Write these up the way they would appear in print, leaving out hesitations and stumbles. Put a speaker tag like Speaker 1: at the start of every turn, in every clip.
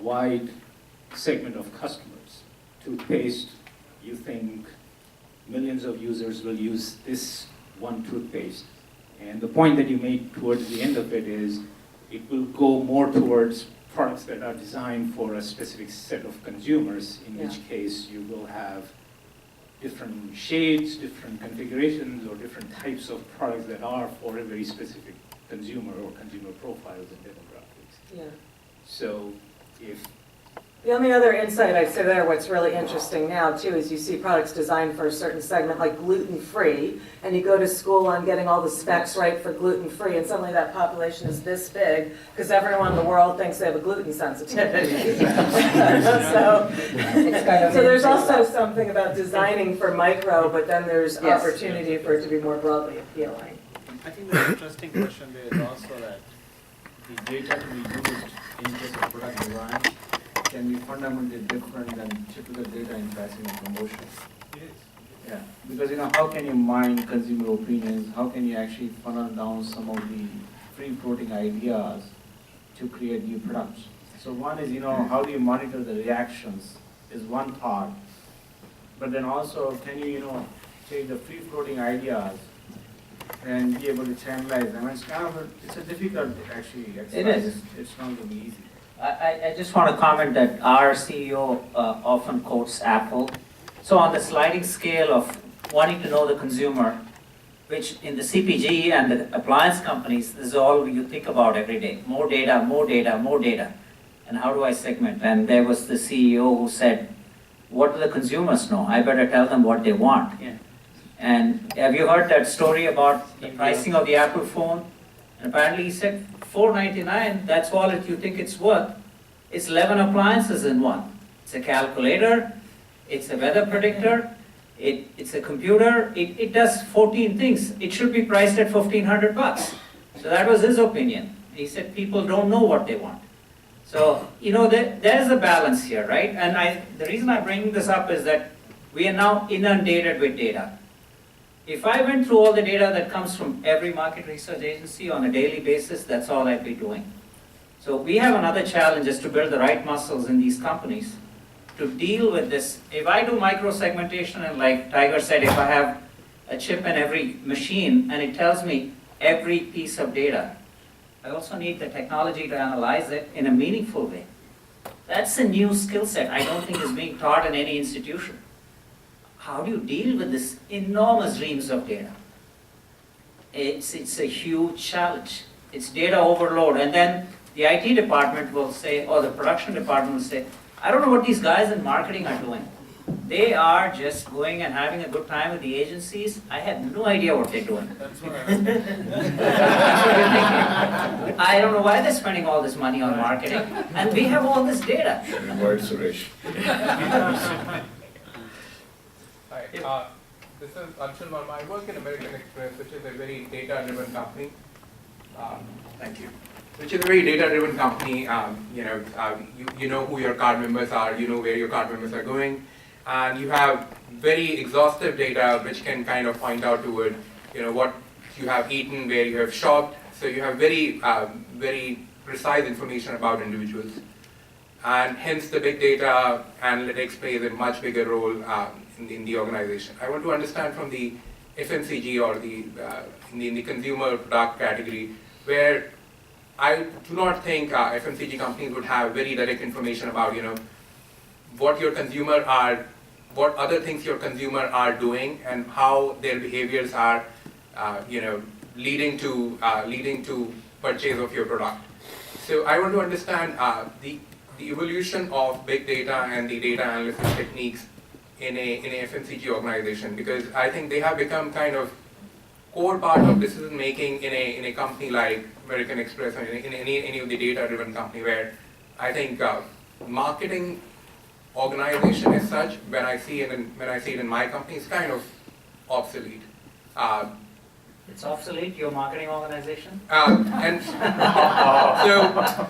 Speaker 1: wide segment of customers. Toothpaste, you think millions of users will use this one toothpaste. And the point that you made towards the end of it is it will go more towards products that are designed for a specific set of consumers, in which case you will have different shades, different configurations, or different types of products that are for a very specific consumer or consumer profiles and demographics.
Speaker 2: Yeah.
Speaker 1: So if
Speaker 2: The only other insight I'd say there, what's really interesting now too, is you see products designed for a certain segment like gluten-free, and you go to school on getting all the specs right for gluten-free, and suddenly that population is this big, because everyone in the world thinks they have a gluten sensitivity. so there's also something about designing for micro, but then there's opportunity for it to be more broadly appealing.
Speaker 3: I think the interesting question there is also that the data to be used in case of product design can be fundamentally different than typical data in pricing and promotion.
Speaker 4: It is.
Speaker 3: Yeah, because how can you mine consumer opinions? How can you actually funnel down some of the free-floating ideas to create new products? So one is, how do you monitor the reactions is one part. But then also, can you, take the free-floating ideas and be able to channelize them? It's kind of it's a difficult actually exercise.
Speaker 5: It is.
Speaker 3: It's not going to be easy.
Speaker 5: I just want to comment that our CEO often quotes Apple. So on the sliding scale of wanting to know the consumer, which in the CPG and the appliance companies, this is all you think about every day. More data, more data, more data. And how do I segment? And there was the CEO who said, what do the consumers know? I better tell them what they want.
Speaker 1: Yeah.
Speaker 5: And have you heard that story about the pricing of the Apple phone? And apparently he said $499, that's all that you think it's worth. It's 11 appliances in one. It's a calculator, it's a weather predictor, it's a computer, it does 14 things. It should be priced at $1,500. So that was his opinion. He said people don't know what they want. So, there's a balance here, right? And the reason I'm bringing this up is that we are now inundated with data. If I went through all the data that comes from every market research agency on a daily basis, that's all I'd be doing. So we have another challenge, is to build the right muscles in these companies to deal with this. If I do micro-segmentation, and like Tiger said, if I have a chip in every machine and it tells me every piece of data, I also need the technology to analyze it in a meaningful way. That's a new skill set I don't think is being taught in any institution. How do you deal with this enormous reams of data? It's a huge challenge. It's data overload. And then the IT department will say, or the production department will say, I don't know what these guys in marketing are doing. They are just going and having a good time with the agencies. I have no idea what they're doing.
Speaker 4: That's what I was
Speaker 5: That's what you're thinking. I don't know why they're spending all this money on marketing. And we have all this data.
Speaker 6: Invite Suresh.
Speaker 4: Hi, this is Anshul Verma. I work in American Express, which is a very data-driven company. Thank you. Which is a very data-driven company. You know who your card members are. You know where your card members are going, and you have very exhaustive data, which can kind of point out toward, what you have eaten, where you have shopped. So you have very, very precise information about individuals, and hence the big data analytics plays a much bigger role in the organization. I want to understand from the FMCG or in the consumer product category, where I do not think FMCG companies would have very direct information about what your consumer are, what other things your consumer are doing, and how their behaviors are leading to purchase of your product. So I want to understand the evolution of big data and the data analysis techniques in a FMCG organization, because I think they have become kind of core part of decision making in a company like American Express, or in any of the data-driven company, where I think marketing organization as such, when I see it in my company, is kind of obsolete.
Speaker 5: It's obsolete, your marketing organization?
Speaker 4: And so.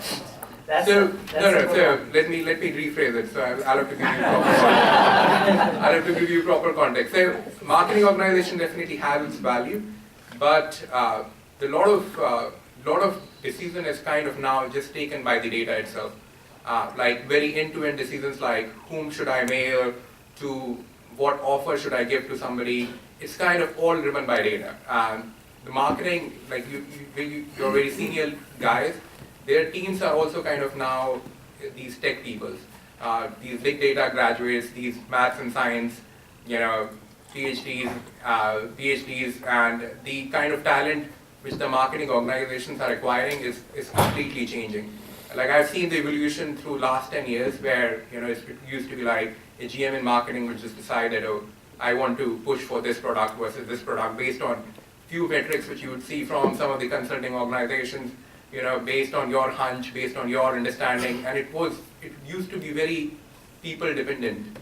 Speaker 4: So let me rephrase it. So I'll have to give you proper context. I'll have to give you proper context. So marketing organization definitely has its value, but the lot of decision is kind of now just taken by the data itself. like very end-to-end decisions like whom should I mail to, what offer should I give to somebody. It's kind of all driven by data. The marketing, like you're very senior guys, their teams are also kind of now these tech people, these big data graduates, these maths and science, PhDs, and the kind of talent which the marketing organizations are acquiring is completely changing. Like I've seen the evolution through last 10 years where, it used to be like a GM in marketing would just decide that, oh, I want to push for this product versus this product based on few metrics which you would see from some of the consulting organizations, based on your hunch, based on your understanding, and it used to be very people dependent.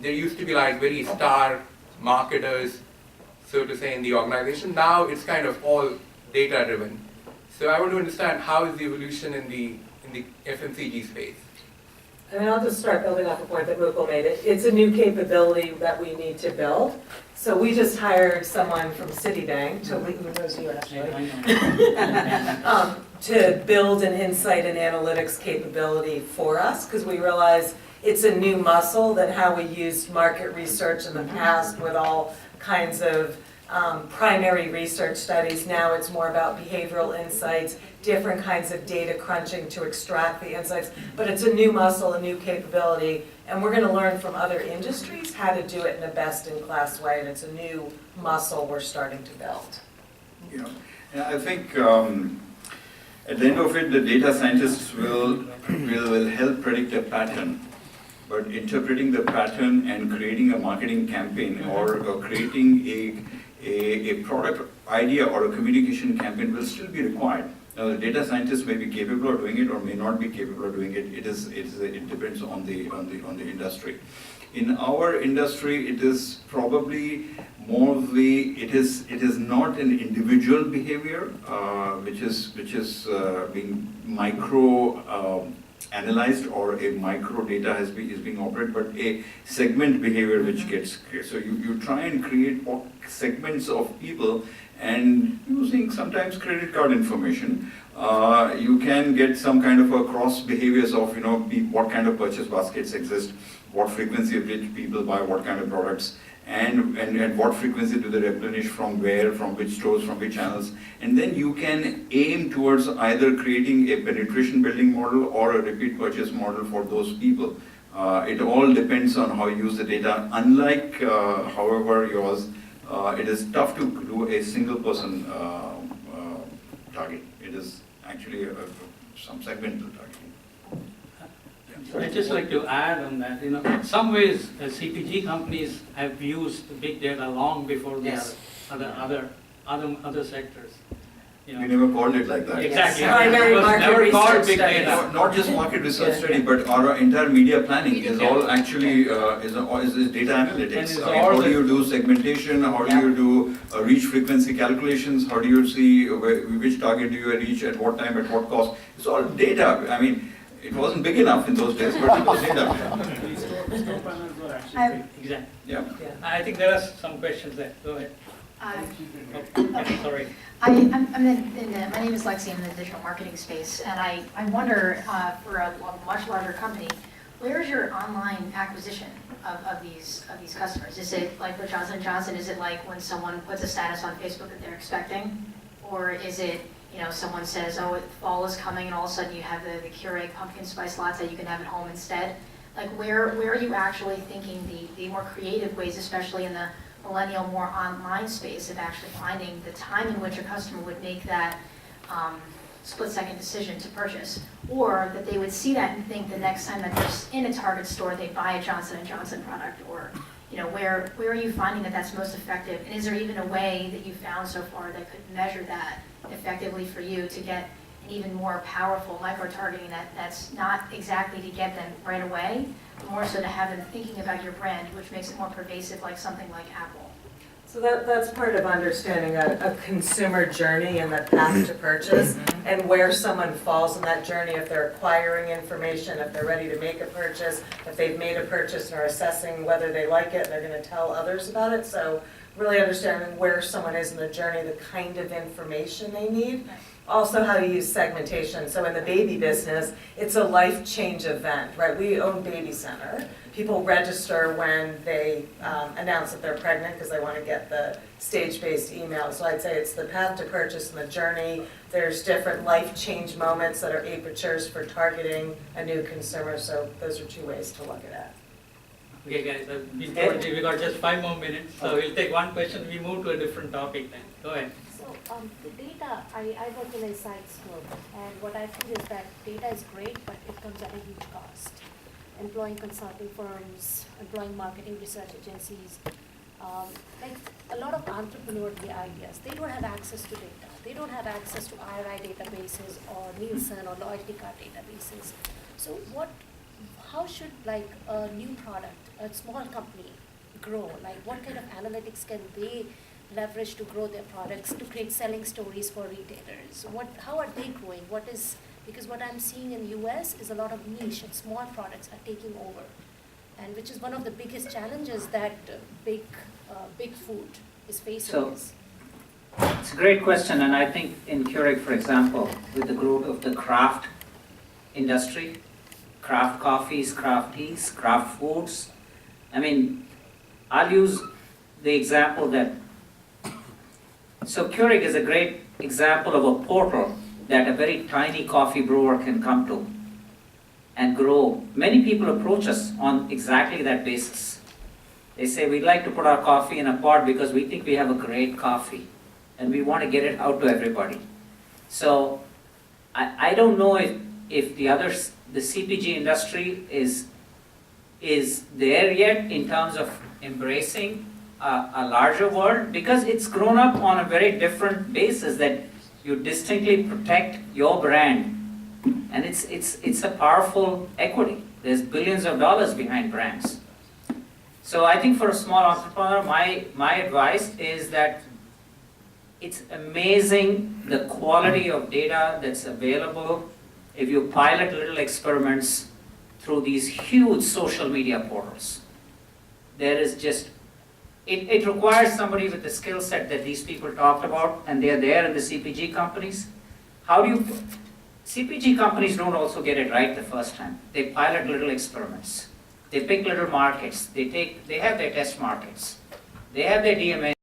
Speaker 4: There used to be like very star marketers, so to say, in the organization. Now it's kind of all data driven. So I want to understand how is the evolution in the FMCG space.
Speaker 2: I mean, I'll just start building off a point that Mukul made. It's a new capability that we need to build. So we just hired someone from Citibank to lead, who knows you actually, to build an insight and analytics capability for us, because we realize it's a new muscle than how we used market research in the past with all kinds of primary research studies. Now it's more about behavioral insights, different kinds of data crunching to extract the insights. But it's a new muscle, a new capability, and we're going to learn from other industries how to do it in a best-in-class way, and it's a new muscle we're starting to build.
Speaker 6: And I think at the end of it, the data scientists will help predict a pattern. But interpreting the pattern and creating a marketing campaign or creating a product idea or a communication campaign will still be required. Now, the data scientists may be capable of doing it or may not be capable of doing it. It depends on the industry. In our industry, it is probably more it is not an individual behavior which is being micro analyzed, or a micro data is being operated, but a segment behavior which gets created. So you try and create segments of people, and using sometimes credit card information, you can get some kind of a cross behaviors of what kind of purchase baskets exist, what frequency of which people buy what kind of products, and what frequency do they replenish, from where, from which stores, from which channels. And then you can aim towards either creating a penetration building model or a repeat purchase model for those people. It all depends on how you use the data. Unlike, however, yours, it is tough to do a single person target. It is actually some segmental targeting.
Speaker 7: I'd just like to add on that, in some ways, CPG companies have used big data long before the
Speaker 2: Yes.
Speaker 7: other sectors.
Speaker 6: We never called it like that.
Speaker 7: Exactly.
Speaker 2: Yes. Primary
Speaker 7: It was
Speaker 2: market
Speaker 7: never called
Speaker 2: research
Speaker 7: big
Speaker 2: studies.
Speaker 7: data.
Speaker 6: Not just market research study, but our entire media planning is all actually is data analytics.
Speaker 7: And
Speaker 6: I mean, how do you do segmentation? How do you do reach frequency calculations? How do you see which target do you reach at what time, at what cost? It's all data. I mean, it wasn't big enough in those days, but it was data.
Speaker 7: Exactly.
Speaker 6: Yeah.
Speaker 7: I think there are some questions there. Go ahead. Sorry.
Speaker 8: my name is Lexi. I'm in the digital marketing space, and I wonder, for a much larger company, where's your online acquisition of these customers? Is it like with Johnson & Johnson? Is it like when someone puts a status on Facebook that they're expecting? Or is it, someone says, oh, fall is coming, and all of a sudden you have the Keurig pumpkin spice latte you can have at home instead? Like where are you actually thinking the more creative ways, especially in the millennial, more online space, of actually finding the time in which a customer would make that split-second decision to purchase, or that they would see that and think the next time that they're in a Target store, they buy a Johnson & Johnson product, or where are you finding that that's most effective? And is there even a way that you found so far that could measure that effectively for you to get an even more powerful micro-targeting that's not exactly to get them right away, but more so to have them thinking about your brand, which makes it more pervasive, like something like Apple?
Speaker 2: So that's part of understanding a consumer journey and the path to purchase, and where someone falls in that journey, if they're acquiring information, if they're ready to make a purchase, if they've made a purchase and are assessing whether they like it, and they're going to tell others about it. So really understanding where someone is in the journey, the kind of information they need. Also how to use segmentation. So in the baby business, it's a life change event, right? We own Baby Center. People register when they announce that they're pregnant because they want to get the stage-based email. So I'd say it's the path to purchase and the journey. There's different life change moments that are apertures for targeting a new consumer. So those are 2 ways to look at it.
Speaker 7: Okay, guys, we got just 5 more minutes, so we'll take one question, we move to a different topic then. Go ahead.
Speaker 9: So the data, I work in insights group, and what I feel is that data is great, but it comes at a huge cost. Employing consulting firms, employing marketing research agencies, like a lot of entrepreneurial ideas, they don't have access to data. They don't have access to IRI databases or Nielsen or loyalty card databases. So how should like a new product, a small company grow? Like what kind of analytics can they leverage to grow their products, to create selling stories for retailers? How are they growing? Because what I'm seeing in the US is a lot of niche and small products are taking over, and which is one of the biggest challenges that big food is facing.
Speaker 5: So, it's a great question, and I think in Keurig, for example, with the growth of the craft industry, craft coffees, craft teas, craft foods, I mean, I'll use the example that, so Keurig is a great example of a portal that a very tiny coffee brewer can come to and grow. Many people approach us on exactly that basis. They say, we'd like to put our coffee in a pod because we think we have a great coffee and we want to get it out to everybody. So I don't know if the CPG industry is there yet in terms of embracing a larger world, because it's grown up on a very different basis that you distinctly protect your brand, and it's a powerful equity. There's billions of dollars behind brands. So I think for a small entrepreneur, my advice is that it's amazing the quality of data that's available if you pilot little experiments through these huge social media portals. There is just, it requires somebody with the skill set that these people talked about, and they're there in the CPG companies. CPG companies don't also get it right the first time. They pilot little experiments. They pick little markets. They have their test markets. They have their DMA